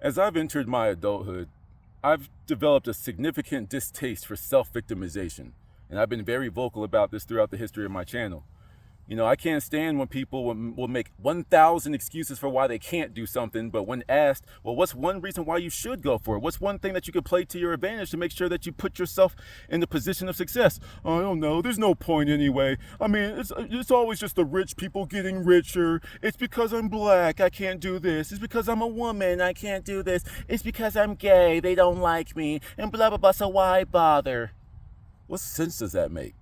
As I've entered my adulthood, I've developed a significant distaste for self-victimization, and I've been very vocal about this throughout the history of my channel. I can't stand when people will make 1,000 excuses for why they can't do something, but when asked, well, what's one reason why you should go for it? What's one thing that you could play to your advantage to make sure that you put yourself in the position of success? Oh, I don't know. There's no point anyway. I mean, it's always just the rich people getting richer. It's because I'm black, I can't do this. It's because I'm a woman, I can't do this. It's because I'm gay, they don't like me, and blah, blah, blah, so why bother? What sense does that make?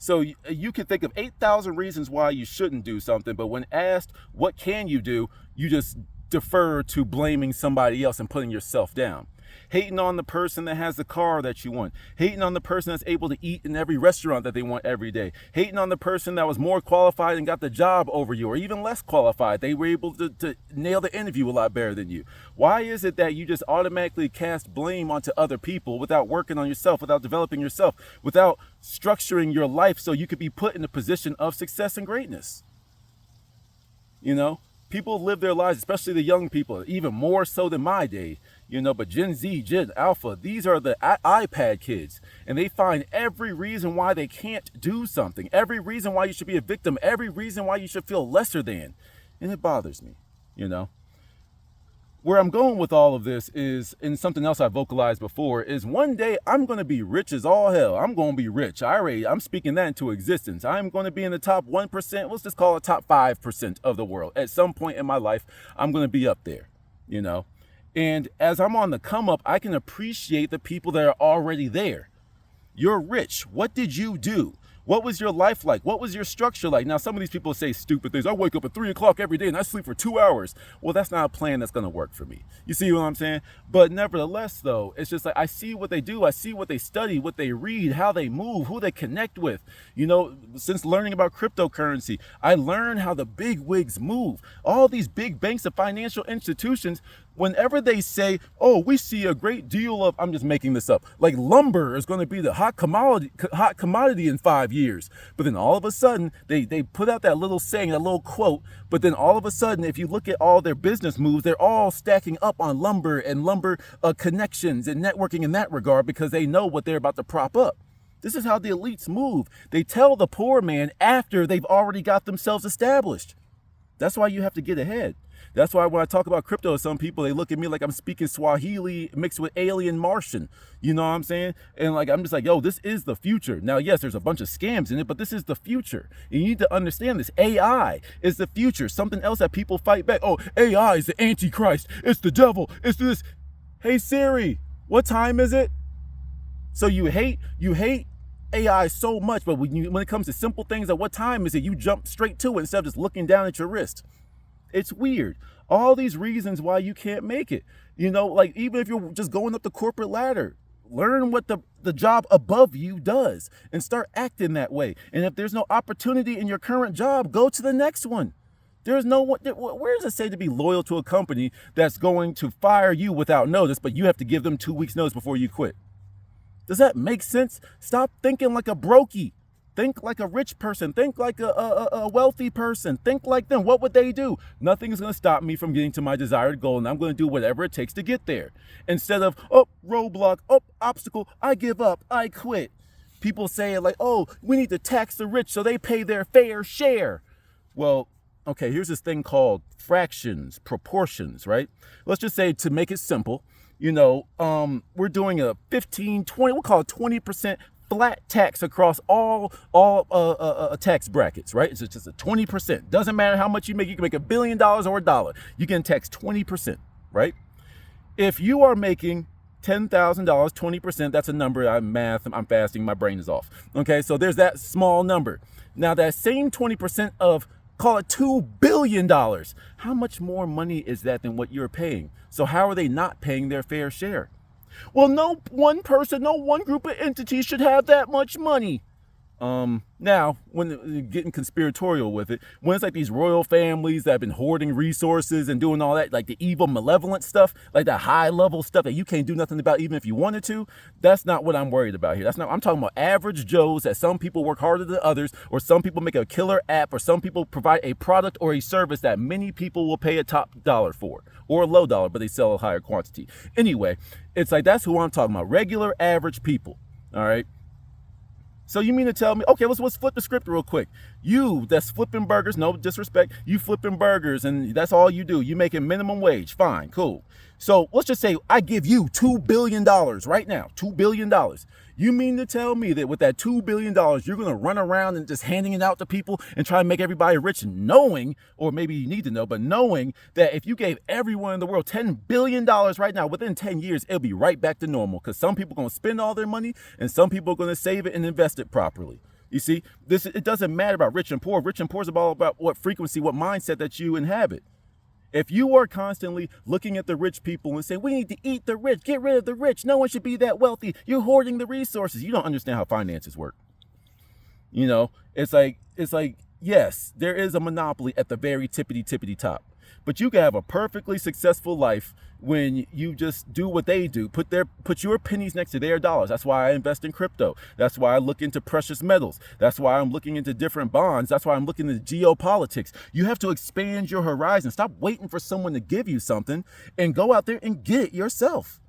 So you can think of 8,000 reasons why you shouldn't do something, but when asked what can you do, you just defer to blaming somebody else and putting yourself down. Hating on the person that has the car that you want. Hating on the person that's able to eat in every restaurant that they want every day. Hating on the person that was more qualified and got the job over you, or even less qualified. They were able to nail the interview a lot better than you. Why is it that you just automatically cast blame onto other people without working on yourself, without developing yourself, without structuring your life so you could be put in a position of success and greatness? People live their lives, especially the young people, even more so than my day, but Gen Z, Gen Alpha, these are the iPad kids, and they find every reason why they can't do something, every reason why you should be a victim, every reason why you should feel lesser than, and it bothers me. Where I'm going with all of this is, and something else I vocalized before, is one day I'm going to be rich as all hell. I'm going to be rich. I'm speaking that into existence. I'm going to be in the top 1%, let's just call it top 5% of the world. At some point in my life, I'm going to be up there, And as I'm on the come up, I can appreciate the people that are already there. You're rich. What did you do? What was your life like? What was your structure like? Now, some of these people say stupid things. I wake up at 3 o'clock every day and I sleep for 2 hours. Well, that's not a plan that's going to work for me. You see what I'm saying? But nevertheless, though, it's just like I see what they do. I see what they study, what they read, how they move, who they connect with. Since learning about cryptocurrency, I learned how the big wigs move. All these big banks and financial institutions, whenever they say, oh, we see a great deal of, I'm just making this up, like lumber is going to be the hot commodity in 5 years. But then all of a sudden, they put out that little saying, that little quote. But then all of a sudden, if you look at all their business moves, they're all stacking up on lumber and lumber connections and networking in that regard because they know what they're about to prop up. This is how the elites move. They tell the poor man after they've already got themselves established. That's why you have to get ahead. That's why when I talk about crypto to some people, they look at me like I'm speaking Swahili mixed with alien Martian. You know what I'm saying? And I'm just like, yo, this is the future. Now, yes, there's a bunch of scams in it, but this is the future. And you need to understand this. AI is the future. Something else that people fight back. Oh, AI is the Antichrist. It's the devil. It's this. Hey, Siri, what time is it? So you hate AI so much, but when it comes to simple things, at what time is it? You jump straight to it instead of just looking down at your wrist. It's weird. All these reasons why you can't make it. Even if you're just going up the corporate ladder, learn what the job above you does and start acting that way. And if there's no opportunity in your current job, go to the next one. There's no one. Where does it say to be loyal to a company that's going to fire you without notice, but you have to give them 2 weeks notice before you quit? Does that make sense? Stop thinking like a brokey. Think like a rich person. Think like a wealthy person. Think like them. What would they do? Nothing is going to stop me from getting to my desired goal, and I'm going to do whatever it takes to get there. Instead of, roadblock, obstacle, I give up, I quit. People say it like, oh, we need to tax the rich so they pay their fair share. Well, okay, here's this thing called fractions, proportions, right? Let's just say, to make it simple, we're doing a 15, 20, we'll call it 20% flat tax across all tax brackets, right? It's just a 20%. Doesn't matter how much you make. You can make $1 billion or $1. You can tax 20%, right? If you are making $10,000, 20%, that's a number. I'm fasting, my brain is off. Okay, so there's that small number. Now that same 20% of, call it $2 billion. How much more money is that than what you're paying? So how are they not paying their fair share? Well, no one person, no one group of entities should have that much money. Now, when getting conspiratorial with it, when it's like these royal families that have been hoarding resources and doing all that, like the evil, malevolent stuff, like that high level stuff that you can't do nothing about even if you wanted to, that's not what I'm worried about here. That's not, I'm talking about average Joes that some people work harder than others, or some people make a killer app, or some people provide a product or a service that many people will pay a top dollar for, or a low dollar, but they sell a higher quantity. Anyway, it's like, that's who I'm talking about. Regular average people. All right. So you mean to tell me, okay, let's flip the script real quick. You that's flipping burgers, no disrespect, you flipping burgers and that's all you do. You making minimum wage. Fine, cool. So let's just say I give you $2 billion right now, $2 billion. You mean to tell me that with that $2 billion, you're going to run around and just handing it out to people and try and make everybody rich, knowing, or maybe you need to know, but knowing that if you gave everyone in the world $10 billion right now, within 10 years, it'll be right back to normal, because some people are going to spend all their money and some people are going to save it and invest it properly. You see, it doesn't matter about rich and poor. Rich and poor is all about what frequency, what mindset that you inhabit. If you are constantly looking at the rich people and saying, we need to eat the rich, get rid of the rich, no one should be that wealthy, you're hoarding the resources. You don't understand how finances work. You know, it's like, yes, there is a monopoly at the very tippity top, but you can have a perfectly successful life when you just do what they do, put your pennies next to their dollars. That's why I invest in crypto. That's why I look into precious metals. That's why I'm looking into different bonds. That's why I'm looking into geopolitics. You have to expand your horizon. Stop waiting for someone to give you something and go out there and get it yourself.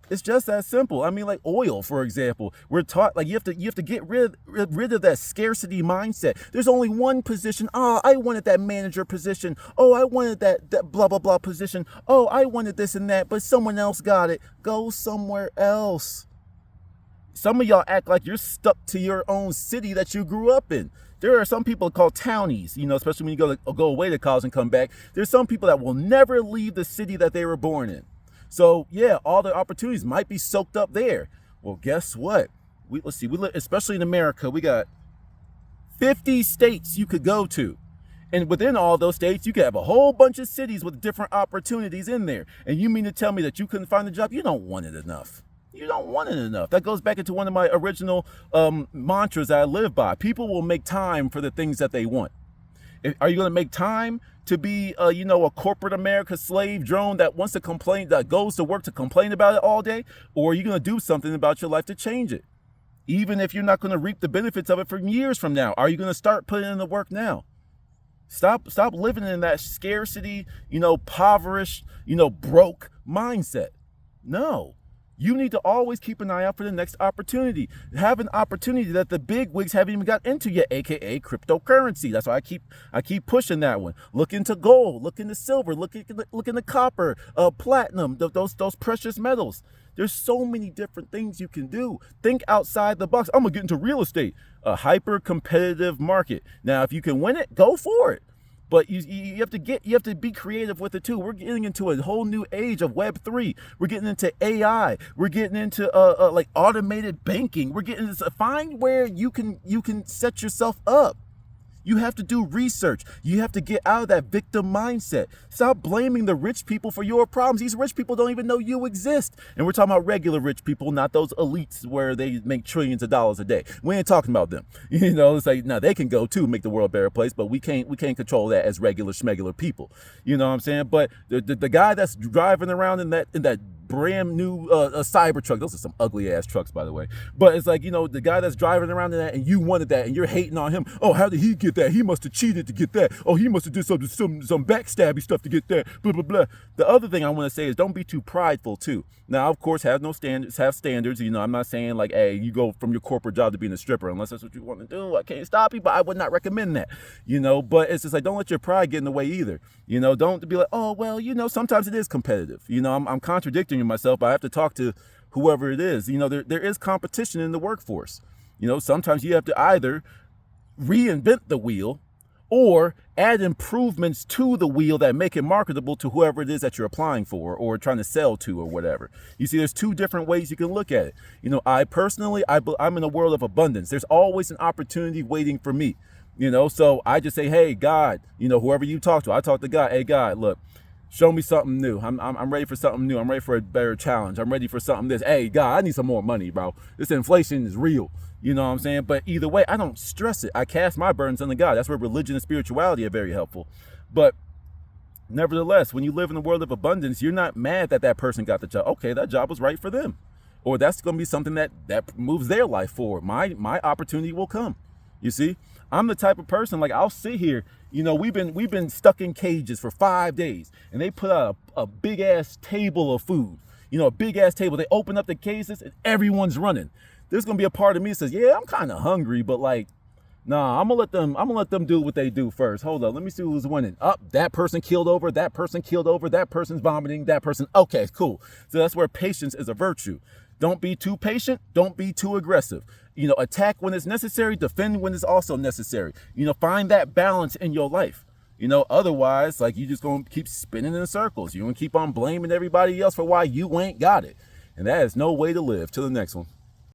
It's just that simple. I mean, like oil, for example, we're taught like you have to get rid of that scarcity mindset. There's only one position. Oh, I wanted that manager position. Oh, I wanted that blah blah blah position. Oh, I wanted this and that, but someone else got it. Go somewhere else. Some of y'all act like you're stuck to your own city that you grew up in. There are some people called townies, you know, especially when you go away to college and come back. There's some people that will never leave the city that they were born in. So yeah, all the opportunities might be soaked up there. Well, guess what? Let's see, we live, especially in America, we got 50 states you could go to. And within all those states, you could have a whole bunch of cities with different opportunities in there. And you mean to tell me that you couldn't find a job? You don't want it enough. You don't want it enough. That goes back into one of my original mantras that I live by. People will make time for the things that they want. Are you going to make time to be, a corporate America slave drone that wants to complain, that goes to work to complain about it all day? Or are you going to do something about your life to change it? Even if you're not going to reap the benefits of it for years from now, are you going to start putting in the work now? Stop living in that scarcity, impoverished, broke mindset. No. You need to always keep an eye out for the next opportunity. Have an opportunity that the big wigs haven't even got into yet, aka cryptocurrency. That's why I keep pushing that one. Look into gold, look into silver, look into copper, platinum, those precious metals. There's so many different things you can do. Think outside the box. I'm gonna get into real estate, a hyper competitive market. Now, if you can win it, go for it. But you have to be creative with it too. We're getting into a whole new age of Web3. We're getting into AI. We're getting into like automated banking. We're getting into find where you can set yourself up. You have to do research. You have to get out of that victim mindset. Stop blaming the rich people for your problems. These rich people don't even know you exist. And we're talking about regular rich people, not those elites where they make trillions of dollars a day. We ain't talking about them. It's like, now they can go too, make the world a better place, but we can't control that as regular schmegular people. You know what I'm saying? But the guy that's driving around in that brand new Cybertruck. Those are some ugly ass trucks, by the way. But it's like, the guy that's driving around in that and you wanted that and you're hating on him. Oh, how did he get that? He must have cheated to get that. Oh, he must have did some backstabby stuff to get that. Blah, blah, blah. The other thing I want to say is don't be too prideful too. Now, of course, have standards. I'm not saying like, hey, you go from your corporate job to being a stripper unless that's what you want to do. I can't stop you, but I would not recommend that. But it's just like, don't let your pride get in the way either. Don't be like, oh, well, sometimes it is competitive. I'm contradicting myself, but I have to talk to whoever it is. There is competition in the workforce. Sometimes you have to either reinvent the wheel or add improvements to the wheel that make it marketable to whoever it is that you're applying for or trying to sell to or whatever. You see, there's two different ways you can look at it. I personally, I'm in a world of abundance. There's always an opportunity waiting for me. So I just say, hey, God, whoever you talk to, I talk to God. Hey, God, look, Show me something new. I'm ready for something new. I'm ready for a better challenge. I'm ready for something this. Hey, God, I need some more money, bro. This inflation is real. You know what I'm saying? But either way, I don't stress it. I cast my burdens unto God. That's where religion and spirituality are very helpful. But nevertheless, when you live in a world of abundance, you're not mad that that person got the job. Okay, that job was right for them. Or that's going to be something that moves their life forward. My opportunity will come. You see, I'm the type of person, like, I'll sit here, you know, we've been stuck in cages for 5 days, and they put out a big ass table of food, you know, a big ass table. They open up the cases and everyone's running. There's going to be a part of me that says, yeah, I'm kind of hungry, but like, nah, I'm gonna let them do what they do first. Hold up, let me see who's winning. Up, that person killed over, that person killed over, that person's vomiting, that person. Okay, cool. So that's where patience is a virtue. Don't be too patient. Don't be too aggressive. You know, attack when it's necessary, defend when it's also necessary. You know, find that balance in your life. You know, otherwise, like, you just gonna keep spinning in circles. You're gonna keep on blaming everybody else for why you ain't got it. And that is no way to live. Till the next one.